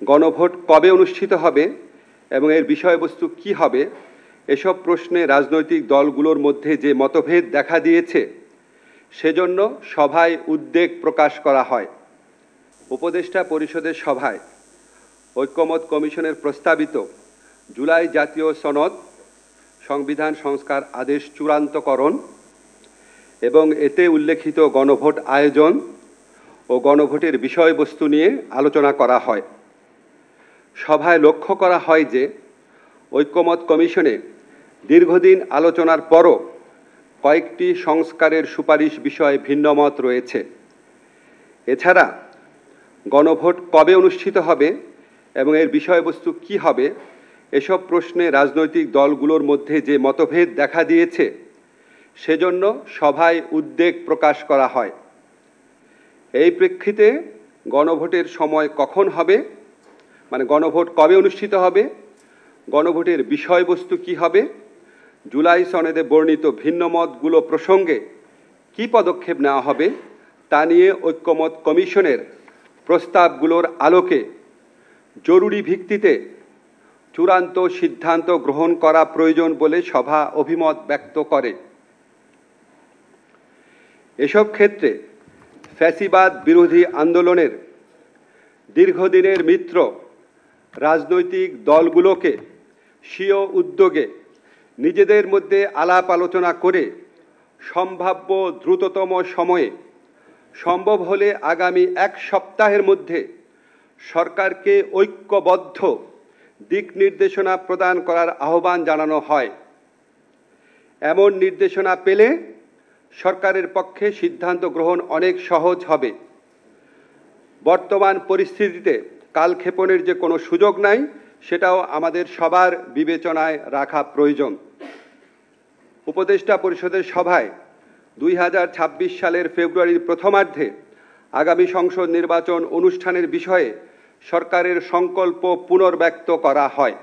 গণভোট কবে অনুষ্ঠিত হবে এবং এর বিষয়বস্তু কি হবে এসব প্রশ্নে রাজনৈতিক দলগুলোর মধ্যে যে মতভেদ দেখা দিয়েছে সেজন্য সভায় উদ্বেগ প্রকাশ করা হয়। উপদেষ্টা পরিষদের সভায় ঐক্যমত কমিশনের প্রস্তাবিত জুলাই জাতীয় সনদ সংবিধান সংস্কার আদেশ চূড়ান্তকরণ এবং এতে উল্লেখিত গণভোট আয়োজন ও গণভোটের বিষয়বস্তু নিয়ে আলোচনা করা হয়। সভায় লক্ষ্য করা হয় যে ঐক্যমত কমিশনে দীর্ঘদিন আলোচনার পরও কয়েকটি সংস্কারের সুপারিশ বিষয়ে ভিন্নমত রয়েছে। এছাড়া গণভোট কবে অনুষ্ঠিত হবে এবং এর বিষয়বস্তু কি হবে এসব প্রশ্নে রাজনৈতিক দলগুলোর মধ্যে যে মতভেদ দেখা দিয়েছে সেজন্য সভায় উদ্বেগ প্রকাশ করা হয়। এই প্রেক্ষিতে গণভোটের সময় কখন হবে, মানে গণভোট কবে অনুষ্ঠিত হবে, গণভোটের বিষয়বস্তু কি হবে, জুলাই সনদে বর্ণিত ভিন্নমতগুলো প্রসঙ্গে কি পদক্ষেপ নেওয়া হবে তা নিয়ে ঐক্যমত কমিশনের প্রস্তাবগুলোর আলোকে জরুরি ভিত্তিতে চূড়ান্ত সিদ্ধান্ত গ্রহণ করা প্রয়োজন বলে সভা অভিমত ব্যক্ত করে। এসব ক্ষেত্রে ফ্যাসিবাদ বিরোধী আন্দোলনের দীর্ঘদিনের মিত্র রাজনৈতিক দলগুলোকে স্বীয় উদ্যোগে নিজেদের মধ্যে আলাপ আলোচনা করে সম্ভাব্য দ্রুততম সময়ে, সম্ভব হলে আগামী এক সপ্তাহের মধ্যে সরকারকে ঐক্যবদ্ধ দিক নির্দেশনা প্রদান করার আহ্বান জানানো হয়। এমন নির্দেশনা পেলে সরকারের পক্ষে সিদ্ধান্ত গ্রহণ অনেক সহজ হবে। বর্তমান পরিস্থিতিতে কালক্ষেপণের যে কোনো সুযোগ নাই সেটাও আমাদের সবার বিবেচনায় রাখা প্রয়োজন। উপদেষ্টা পরিষদের সভায় 2026 সালের ফেব্রুয়ারির প্রথমার্ধে আগামী সংসদ নির্বাচন অনুষ্ঠানের বিষয়ে সরকারের সংকল্প পুনর্ব্যক্ত করা হয়।